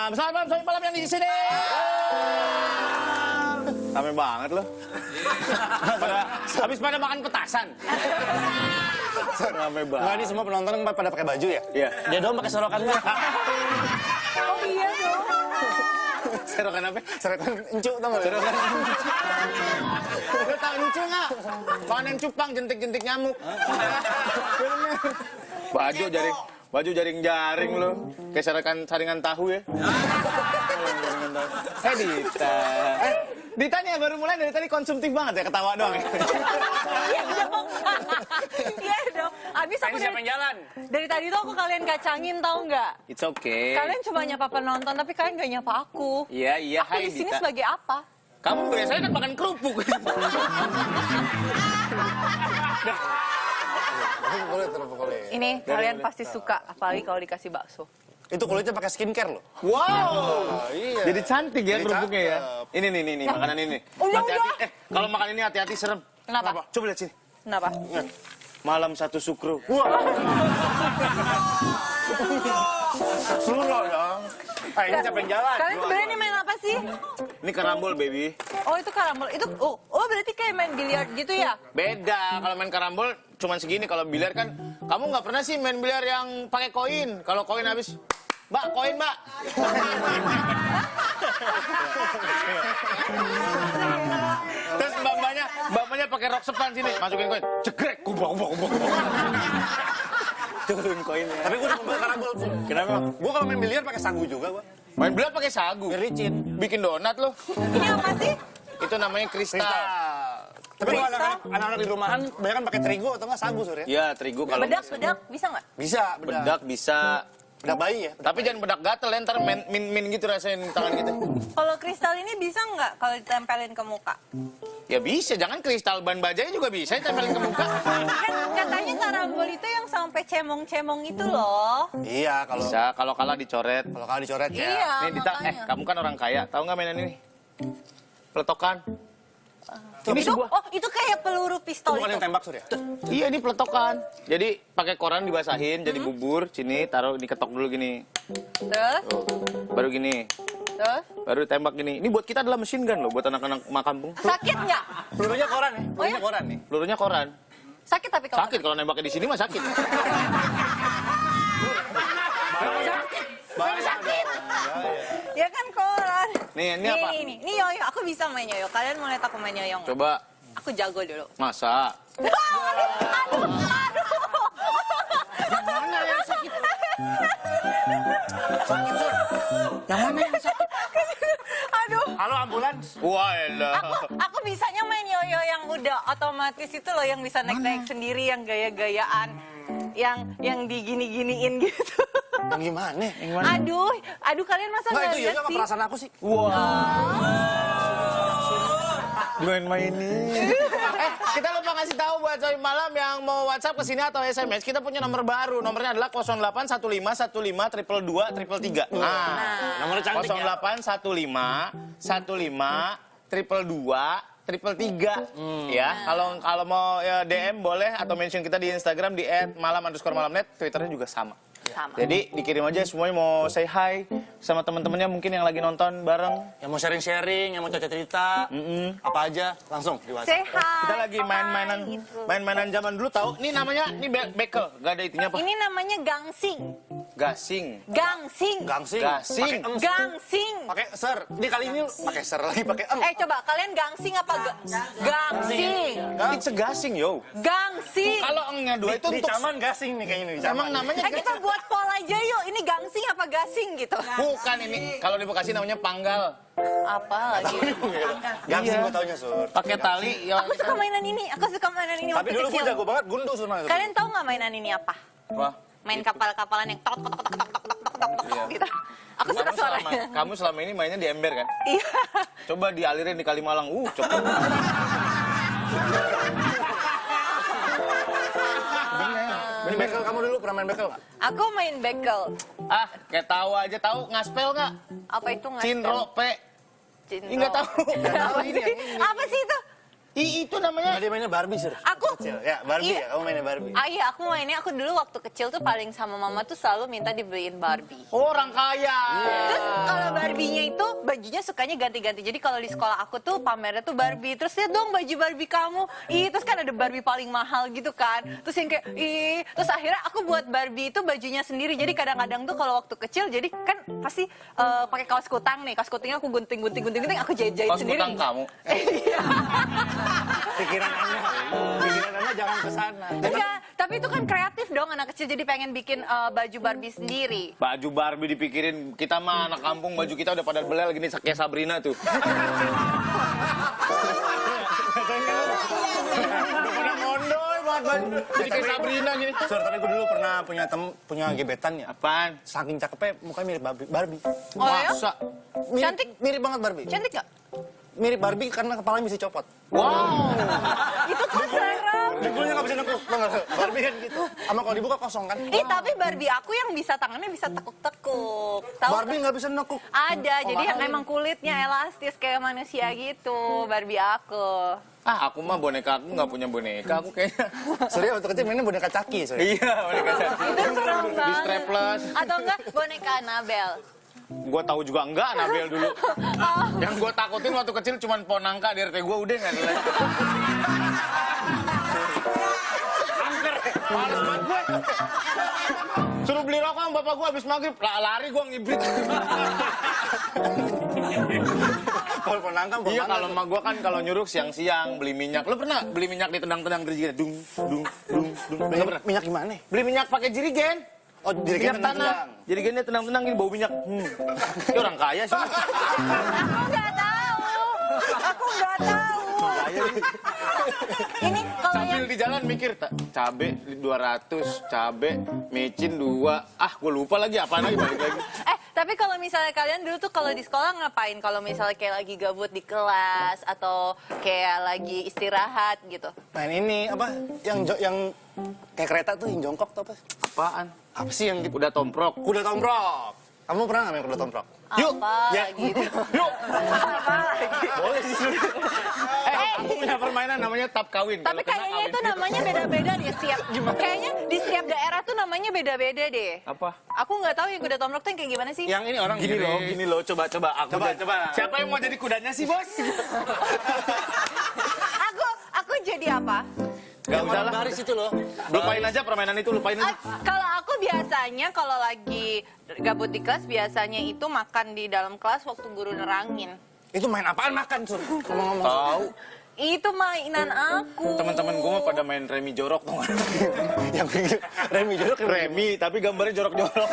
Selamat malam Soy Malam yang di sini. Rame banget loh. Habis pada makan petasan. Rame banget. Enggak, ini semua penonton pada pakai baju ya? Iya. Dia doang pakai sorokannya. Oh iya dong. Serokan apa? Sorokan encu tau nggak? Serokan Lu tau encu nggak? Panen cupang, jentik-jentik nyamuk. Baju jaring-jaring lo. Kayak saringan tahu ya. Dita. Dita nih baru mulai dari tadi konsumtif banget ya, ketawa doang ya. Iya dong. Iya dong. Abis aku Siapa yang jalan? dari tadi tuh aku kalian kacangin tau nggak? It's okay. Kalian cuma nyapa penonton tapi kalian nggak nyapa aku. Iya, Aku di sini sebagai apa? Kamu biasanya kan makan kerupuk. Ini kalian pasti suka, apalagi kalau dikasih bakso. Itu kulitnya pakai skincare loh. Wow. Iya. Jadi cantik ya Jadi kerupuknya ya. cakep. Ini makanan ini. Udah, Hati-hati. Kalau makan ini hati-hati serem. Kenapa? Coba lihat sini. Kenapa? Malam satu sukro. Wah. Suruh dong. Ini siapa yang jalan? Kalian sebenarnya ini main apa sih? Ini karambol, baby. Oh itu karambol. Itu berarti kayak main biliar gitu ya? Beda. Kalau main karambol cuman segini. Kalau biliar kan, kamu nggak pernah sih main biliar yang pakai koin. Kalau koin habis, Mbak, koin, Mbak. Terus mbaknya pakai rok sepan sini, masukin koin, cekrek, kubah. Turun koinnya. Tapi gue udah membeli karambol. Kenapa? Gue kalau main biliar pakai sagu juga gue. Main biliar pakai sagu. Ngericin. Bikin donat loh. Ini apa sih? Itu namanya kristal. Tapi kalau anak-anak di rumahan banyak kan pakai terigu atau nggak sagu Sur ya? Iya, terigu kalau Bedak bisa nggak? Bisa, bedak bisa. Bedak bayi ya? Tapi jangan bedak gatel, ntar min gitu rasain tangan gitu. Kalau kristal ini bisa nggak kalau ditempelin ke muka? Ya bisa, jangan kristal ban bajanya juga bisa ditempelin ke muka. Kan katanya karambol itu yang sampai cemong-cemong itu loh. Iya, kalau Bisa, kalau kalah dicoret. kalau dicoret ya. Iya, Nih Dita, makanya. kamu kan orang kaya, tahu nggak mainan ini? Peletokan. Ini Itu, sebuah. itu kayak peluru Itu pistol bukan itu. yang tembak Sur ya? Iya, ini peletokan. Jadi pakai koran dibasahin, jadi bubur. Sini taruh, diketok dulu gini. Terus, Tuh. Baru gini. terus. Baru tembak gini. Ini buat kita adalah mesin gun loh, buat anak-anak makampung. Sakit nggak? Pelurunya koran ya? Oh, iya? Pelurunya koran nih. Pelurunya koran. Sakit tapi kalau Sakit kalau nembaknya di sini mah sakit. ya kan koran. Nih, ini apa? Ini yoyo. Aku bisa main yoyo. Kalian mau lihat aku main yoyo nggak? Coba. Aku jago dulu. Masa? Aduh. Mana yang sakit? Sakit, Sur. Yang mana yang sakit? Aduh. Halo ambulans. Wah, elah. Aku bisanya main yoyo yang udah otomatis itu loh, yang bisa naik-naik sendiri, yang gaya-gayaan, yang digini-giniin gitu. Yang gimana? Aduh kalian masa Enggak, nggak itu lihat yoyo apa sih? perasaan aku sih? Main-mainin. Kita lupa kasih tahu buat Soy Malam yang mau WhatsApp ke sini atau SMS, kita punya nomor baru. Nomornya adalah 0815153233. Nomornya cantik ya? 0815152233. Ya, kalau mau ya, DM boleh atau mention kita di Instagram di @malam_malamnet, Twitternya juga sama. Sama. Jadi dikirim aja semuanya mau say hi sama teman-temannya mungkin yang lagi nonton bareng. Yang mau sharing-sharing, yang mau cerita, apa aja, langsung di WhatsApp. Say hi. Kita lagi main-mainan Gitu. main-mainan zaman dulu tahu. Ini namanya bekel, gak ada itunya apa? Ini namanya gangsing. Gasing. Gangsing. Gangsing. Gasing. Pakai em. Gangsing. Pakai ser. Ini kali ini pakai ser lagi pakai em. Coba kalian gangsing apa gangsing? It's a gasing, yo. Gangsing. Kalau engnya dua itu Di untuk caman gasing nih kayaknya di caman. emang namanya Kita buat poll aja yuk. Ini gangsing apa gasing gitu? bukan ini. Kalau di Bekasi namanya panggal. Apa lagi? Gangsing Iya. gue taunya Sur. Pakai tali ya. Aku suka mainan ini. Aku suka mainan ini Tapi waktu dulu gue kecil. jago banget gundu Sur. Kalian tahu nggak mainan ini apa? Wah. Main kapal-kapalan yang tok tok tok tok tok tok tok tok tok gitu. Aku suka suaranya. Kamu selama ini mainnya di ember kan? Iya. Coba dialirin di Kalimalang. Cepet. Main bekel kamu dulu pernah main bekel nggak? Aku main bekel. Kayak tahu aja tahu ngaspel nggak? Apa itu nggak? Cinro P. Cinro. Ini nggak tahu. Apa ini, sih? yang ini. Apa sih itu? Itu namanya. Dia mainnya Barbie, Sur. Aku- Kecil. Ya, Barbie Iya. ya, kamu mainnya Barbie. Iya, aku mainnya, aku dulu waktu kecil tuh paling sama mama tuh selalu minta dibeliin Barbie. Orang kaya. Terus kalau Barbie-nya itu bajunya sukanya ganti-ganti. Jadi kalau di sekolah aku tuh pamernya tuh Barbie. Terus lihat dong baju Barbie kamu. Terus kan ada Barbie paling mahal gitu kan. Terus yang kayak terus akhirnya aku buat Barbie itu bajunya sendiri. Jadi kadang-kadang tuh kalau waktu kecil jadi kan pasti pakai kaos kutang nih. Kaos kutangnya aku gunting aku jahit-jahit Kaos sendiri. kutang kamu. Pikiran Anda jangan ke sana. Enggak, tapi itu kan kreatif dong anak kecil jadi pengen bikin baju Barbie sendiri. Baju Barbie dipikirin, kita mah anak kampung, baju kita udah pada belel gini kayak Sabrina tuh. Udah pada mondoi banget baju. Jadi kayak Sabrina gini. Sur, tapi gue dulu pernah punya gebetan ya. Apaan? Saking cakepnya mukanya mirip Barbie. Oh ya? Masa? Cantik? Mirip banget Barbie. Cantik gak? Mirip Barbie karena kepalanya bisa copot. Wow. Itu kok serem. Dengkulnya nggak bisa nekuk, tau nggak? Barbie kan gitu. Sama kalau dibuka kosong kan. Tapi Barbie aku yang bisa tangannya bisa tekuk-tekuk. Tahu? Barbie nggak bisa nekuk. Ada, jadi yang makanya. emang kulitnya elastis kayak manusia gitu, Barbie aku. Aku mah boneka, aku nggak punya boneka, aku kayaknya. Sorry, waktu kecil mainnya boneka caki, sorry. Iya, boneka caki. Itu serem Di banget. strapless. Atau enggak boneka Annabelle. Gue tahu juga enggak Nabel dulu. Yang gue takutin waktu kecil cuman ponangka di RT gue udah nggak ada lagi. Angker, males banget gue. Suruh beli rokok sama bapak gue habis maghrib, lari gue ngibrit. Kalau ponangka, Iya kalau emak gue kan kalau nyuruh siang-siang beli minyak. Lo pernah beli minyak ditendang-tendang jerigen? Dung, dung, dung, dung. Nggak pernah? minyak gimana? Beli minyak pakai jerigen. Oh, Minyak jerigen tanah. Jerigennya tendang-tendang gini bau minyak. Ini orang kaya sih. Aku nggak tahu. Ini kalau yang Sambil di jalan mikir, cabe 200, cabe, micin 2. Gue lupa lagi apaan lagi balik lagi. tapi kalau misalnya kalian dulu tuh kalau di sekolah ngapain? Kalau misalnya kayak lagi gabut di kelas atau kayak lagi istirahat gitu. Main ini apa? Yang kayak kereta tuh yang jongkok tuh apa? Apaan? Apa sih yang Udah tomprok. kuda tomprok? Kamu pernah nggak main kuda tomprok? Yuk, Apa ya. gitu. Yuk. Apa lagi? Boleh sih. Aku punya permainan namanya tap kawin. Tapi Kalau kena kayaknya kawin. itu namanya beda-beda deh setiap. Kayaknya di setiap daerah tuh namanya beda-beda deh. Apa? Aku nggak tahu yang kuda tomrok tuh yang kayak gimana sih? Yang ini orang Gini loh, coba. Aku Coba, jadi- coba. Siapa yang mau jadi kudanya sih, Bos? Aku jadi apa? Gak usah lah. baris itu loh. Lupain aja permainan itu, lupain aja. Kalau aku biasanya kalau lagi gabut di kelas biasanya itu makan di dalam kelas waktu guru nerangin. Itu main apaan makan, Sur? Ngomong-ngomong. Tahu. Itu mainan aku. Teman-teman gue mah pada main remi jorok tuh. Yang Remi jorok. Remi, tapi gambarnya jorok-jorok.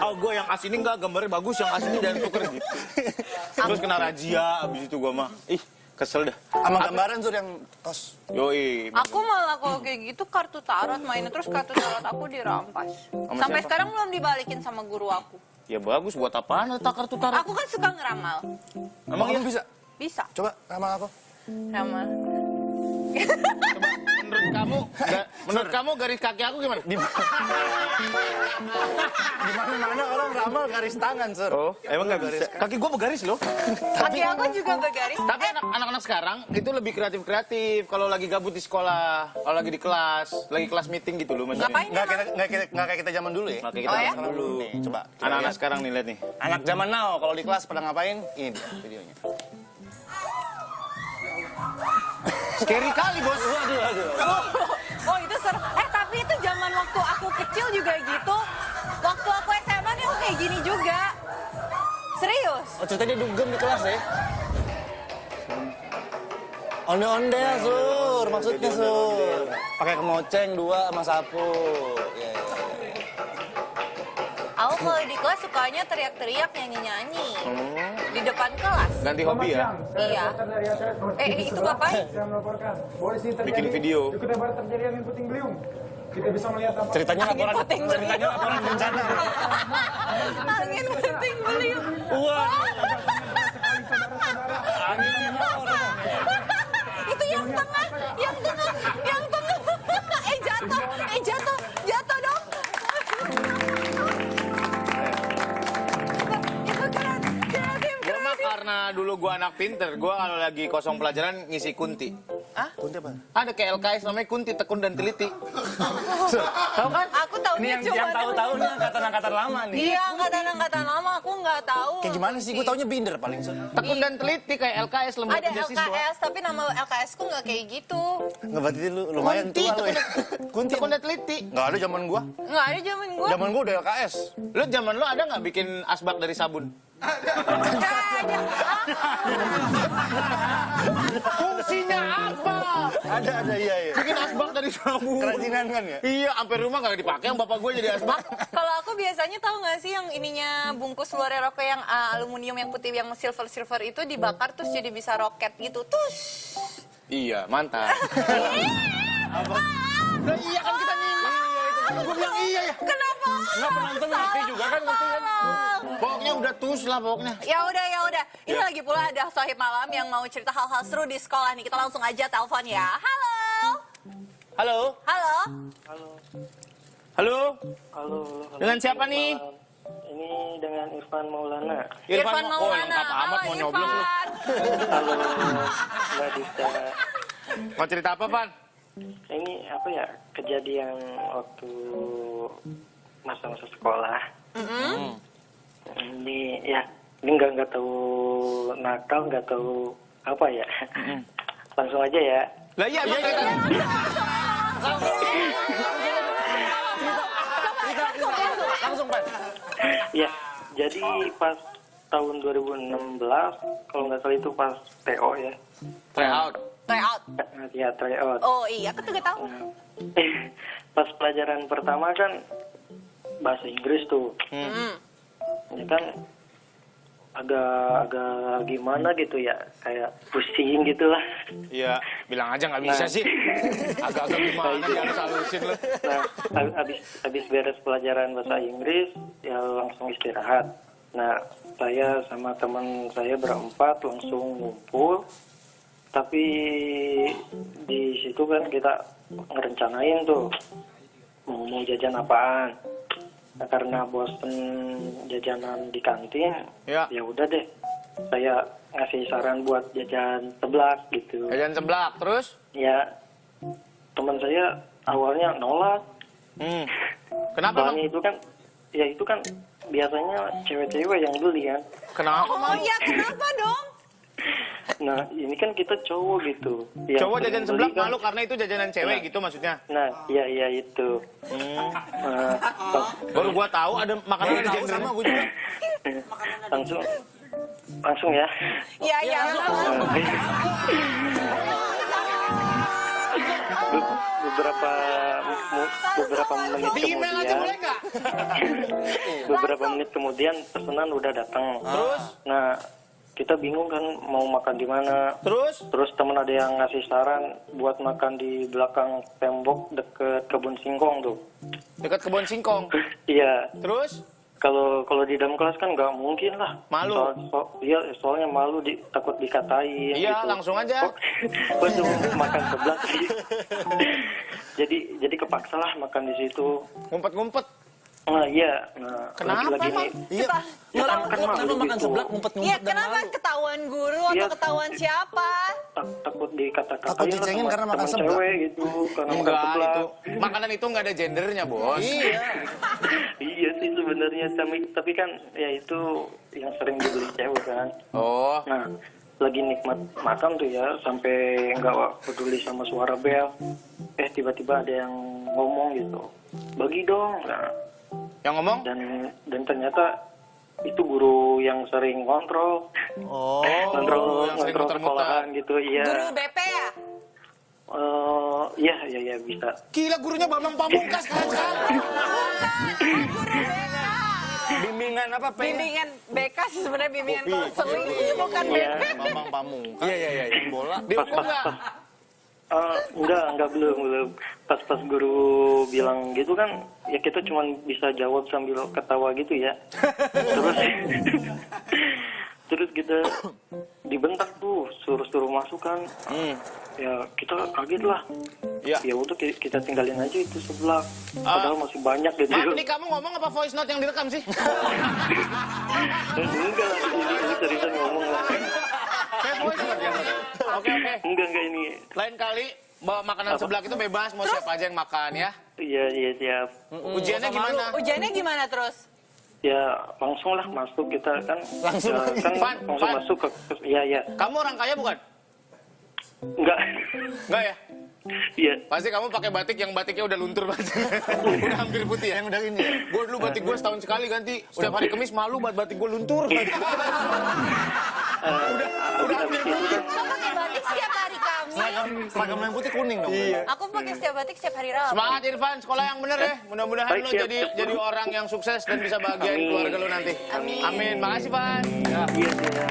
Oh, gue yang asini enggak, gambarnya bagus, yang asini jangan tuker gitu. Terus kena razia, abis itu gue mah. Ih, kesel dah. Sama gambaran, Sur, yang tos. Yoi. Aku malah kalau kayak gitu kartu tarot mainnya terus kartu tarot aku dirampas. Sampai siapa? sekarang belum dibalikin sama guru aku. Ya bagus, buat apaan letak kartu tarot? Aku kan suka ngeramal. Emang Kamu iya? bisa? Bisa Coba ramal aku. ramal. Menurut kamu garis kaki aku gimana? Di mana-mana orang ramal garis tangan, Sur. Oh, emang nggak bisa? Kaki gue bergaris loh. Kaki aku juga bergaris. Tapi anak-anak sekarang itu lebih kreatif kalau lagi gabut di sekolah, kalau lagi di kelas, lagi kelas meeting gitu loh maksudnya. Ngapain Nggak kayak kita zaman dulu ya. Nggak kayak kita Oh, ya? zaman dulu. Nih, coba. Anak-anak sekarang nih lihat nih. Anak zaman now kalau di kelas pada ngapain? Ini dia videonya. Scary kali bos. Oh itu seru. Tapi itu zaman waktu aku kecil juga gitu. Waktu aku SMA nih aku kayak gini juga. Serius. Oh, ceritanya dugem di kelas ya? Onde-onde, Sur. Maksudnya, Sur. Pakai kemoceng 2 sama sapu. Ya, ya, ya. Aku kalau di kelas sukanya teriak-teriak nyanyi-nyanyi. Di depan kelas. Ganti hobi ya. Iya. Itu ngapain? Saya melaporkan. Polisi terjadi. Bikin video. Di Kuta Barat terjadi angin puting beliung. Kita bisa melihat tampak. Ceritanya laporan puting beliung. ceritanya laporan bencana. Angin puting beliung. Wah. Itu yang tengah. Jatuh dong. Itu keren. Gue mah karena dulu dulu gue anak pinter, gue kalau lagi kosong pelajaran ngisi kunti. Hah? Kunti apa? Ada kayak LKS namanya kunti, tekun dan teliti. Tahu kan? Aku tahunya Ini cuma yang tahu-tahu nih angkatan-angkatan lama nih. Iya, angkatan lama aku nggak tahu. Kayak gimana sih? Gue taunya binder paling. Tekun dan teliti kayak LKS, lembaga Ada kerja siswa. LKS, tapi nama LKS ku nggak kayak gitu. Nggak berarti lu lumayan Kunti, tua lu ya. Kunti. Tekun dan teliti. Nggak ada zaman gua. Nggak ada zaman gua. Zaman gua udah LKS. Lu zaman lu ada nggak bikin asbak dari sabun? Nggak ada. Fungsinya apa? Ada iya ya. Bikin asbak dari sabun. Kerajinan kan ya? Iya, sampai rumah nggak dipakai yang bapak gue jadi asbak. Kalau aku biasanya tahu nggak sih yang ininya bungkus luar rokok yang aluminium yang putih yang silver itu dibakar terus jadi bisa roket gitu. Terus. Iya, mantap. Nah, iya kan kita nyimak. Gue bilang iya ya. Kenapa? Nggak penonton ngerti juga kan ngerti kan? Pokoknya udah tus lah pokoknya. Ya udah. Ini lagi pula ada Sohib Malam yang mau cerita hal-hal seru di sekolah nih. Kita langsung aja telepon ya. Halo. Halo. Halo. Halo, Halo. halo. Dengan siapa nih? Ini dengan Irfan Maulana. Irfan Oh, Maulana. lengkap amat Halo, mau nyoblos lu. Irfan. Halo, Mbak Dita. Mau cerita apa, Van? Ini apa ya kejadian waktu masa-masa sekolah. Ini ya, ini nggak tahu nakal, nggak tahu apa ya. Langsung aja ya. Lah iya, emang kayak tadi. Langsung Pak. Ya, jadi pas tahun 2016, kalau nggak salah itu pas TO ya. Try out. Try out. Ya, tryout. Oh iya, aku juga tahu. Pas pelajaran pertama kan bahasa Inggris tuh. Ya kan agak gimana gitu ya, kayak pusing gitu lah. Iya, bilang aja nggak bisa sih. Agak-agak gimana dia harus halusin lu. Nah, habis beres pelajaran bahasa Inggris ya langsung istirahat. Nah, saya sama teman saya berempat langsung ngumpul. Tapi di situ kan kita ngerencanain tuh mau jajan apaan. Nah, karena bosen jajanan di kantin, Ya. ya udah deh. Saya ngasih saran buat jajan seblak gitu. Jajan seblak, terus? Ya, teman saya awalnya nolak. Kenapa, Bang? Soalnya itu kan biasanya cewek-cewek yang beli kan. Kenapa, Oh Bang? iya, kenapa dong? Nah, ini kan kita cowok gitu. Yang Cowok jajan beli seblak kan- malu karena itu jajanan cewek gitu maksudnya. Nah, iya itu. Nah, Baru gua tahu ada makanan ada Tahu gendernya. sama gue juga. langsung ya. Iya, iya. Beberapa menit Di email aja boleh nggak? beberapa menit kemudian pesanan udah datang. Terus? Nah, kita bingung kan mau makan di mana. Terus? Terus teman ada yang ngasih saran buat makan di belakang tembok deket kebun singkong tuh. Dekat kebun singkong. Iya, Terus? kalau di dalam kelas kan nggak mungkin lah. Malu. Soalnya malu takut dikatain. Iya, gitu. langsung aja. Gue cuma makan sebelah. jadi kepaksa lah makan di situ. Ngumpet-ngumpet. Nah iya. Nah, Kenapa, lagi Bang? Iya. Kan Kenapa malu makan gitu. seblak ngumpet-ngumpet Iya, dan kenapa malu? ketahuan guru atau Iya. ketahuan siapa? Takut dikata-katain Takut dicengin lah karena sama makan teman seblak. cewek gitu. Karena makan Enggak, seblak. itu. Makanan itu nggak ada gendernya, Bos. Iya. Iya sih sebenarnya, tapi kan ya itu yang sering dibeli cewek kan. Oh. Nah, lagi nikmat makan tuh ya, sampai nggak peduli sama suara bel. Tiba-tiba ada yang ngomong gitu, bagi dong. Nah, Yang ngomong? dan ternyata itu guru yang sering kontrol, Oh. kontrol yang sering muter-muter. sekolahan gitu. Iya. Guru BP ya? Iya bisa. Gila, gurunya Bambang Pamungkas kan sekarang. Bimbingan apa, Pe? Bimbingan BK sih sebenarnya bimbingan konseling, bukan Iya. BP. Bambang Pamungkas. Iya. Bola. Dihukum nggak? Enggak belum. Pas guru bilang gitu kan, ya kita cuma bisa jawab sambil ketawa gitu ya. Terus kita dibentak tuh, suruh masuk kan. Ya kita kaget lah. Ya. Ya udah kita tinggalin aja itu sebelah. Padahal masih banyak gitu. Maaf, ini kamu ngomong apa voice note yang direkam sih? Enggak, ini seriusan ngomong lah. Oke. Enggak ini. Lain kali bawa makanan sebelah itu bebas, mau siapa aja yang makan ya. Iya siap. Ujiannya gimana? Ujiannya gimana terus? Ya langsung lah masuk kita kan. Langsung. Ya, kan Pan. langsung masuk ke. Iya. Kamu orang kaya bukan? Enggak. Enggak ya? Iya. Pasti kamu pakai batik yang batiknya udah luntur banget. Udah hampir putih ya. Yang udah ini. Gue dulu batik gue setahun sekali ganti. Setiap hari Kamis malu buat batik gue luntur. Udah hampir putih. Aku pakai batik setiap hari Kamis. Seragam yang putih kuning dong. Iya. Aku pakai setiap batik setiap hari Rabu. Semangat Irfan, sekolah yang bener ya. Mudah-mudahan Baik, lo siap, jadi siap. jadi orang yang sukses dan bisa bahagiain keluarga lo nanti. Amin. Amin. Makasih, Pan. Iya siap.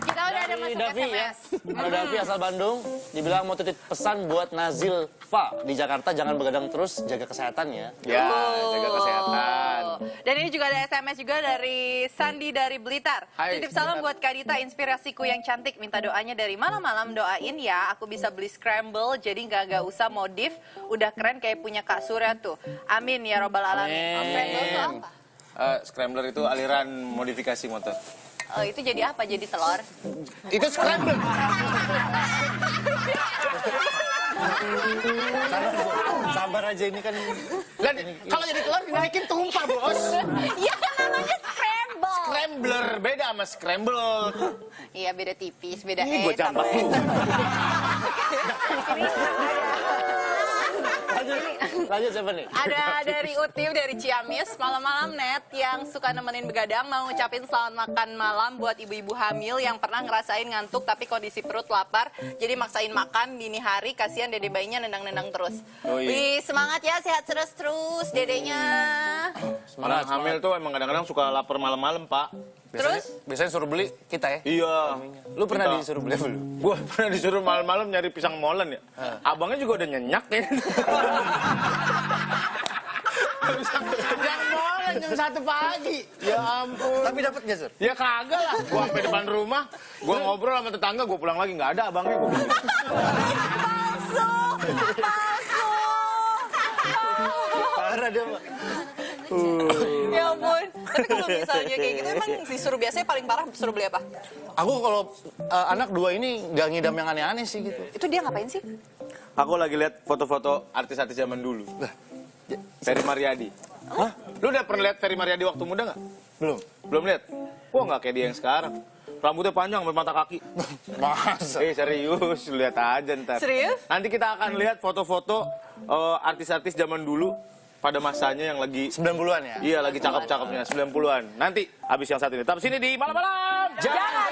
Kita udah ada masuk Davi ya. SMS. Ada Davi asal Bandung. Dibilang mau titip pesan buat Nazil Fa di Jakarta, jangan begadang terus, jaga kesehatan ya. Ya, jaga kesehatan. Dan ini juga ada SMS juga dari Sandi dari Blitar. Hai, Titip salam buat Kak Dita, inspirasiku yang cantik. Minta doanya dari malam-malam, doain ya. Aku bisa beli scramble, jadi nggak usah modif. Udah keren kayak punya Kak Surya tuh. Amin ya robbal alamin. Scramble itu apa? Scrambler itu aliran modifikasi motor. Oh, itu jadi apa? Jadi telur? Itu scrambler. Sabar aja ini kan. Dan kalau jadi telur dinaikin tumpah, Bos. Iya kan namanya scramble. Scrambler beda sama scramble. Iya beda tipis, beda Ini gue campak sama- lu. Lanjut siapa nih? Ada dari Utif dari Ciamis, malam-malam net yang suka nemenin begadang mau ngucapin selamat makan malam buat ibu-ibu hamil yang pernah ngerasain ngantuk tapi kondisi perut lapar jadi maksain makan dini hari, kasihan dede bayinya nendang-nendang terus. Oh, iya. Wih, semangat ya, sehat terus dedenya. Orang hamil tuh emang kadang-kadang suka lapar malam-malam, Pak. Terus Biasanya suruh beli kita ya. Iya. Lu pernah Kita- disuruh beli belum? Gue pernah disuruh malam-malam nyari pisang molen ya. Abangnya juga udah nyenyak ya. Yang molen jam 1 pagi. Ya ampun. Tapi dapat nggak, Sur? Ya kagak lah. Gua sampai depan rumah, gua ngobrol sama tetangga, gua pulang lagi nggak ada abangnya. Gua bilang, palsu, palsu. Parah dia, Pak. Ya ampun. Tapi kalau misalnya kayak gitu emang disuruh biasanya paling parah disuruh beli apa? Aku kalau anak dua ini nggak ngidam yang aneh-aneh sih gitu. Itu dia ngapain sih? aku lagi lihat foto-foto artis-artis zaman dulu. Ferry Mariadi. Hah? Lu udah pernah lihat Ferry Mariadi waktu muda nggak? Belum. Belum lihat? Wah nggak kayak dia yang sekarang. Rambutnya panjang sampai mata kaki. Masa? Serius, lu lihat aja ntar. Serius? Nanti kita akan lihat foto-foto artis-artis zaman dulu pada masanya yang lagi 90-an ya? iya lagi cakep-cakepnya 90-an. Nanti habis yang satu ini. Tetap sini di malam-malam. Jangan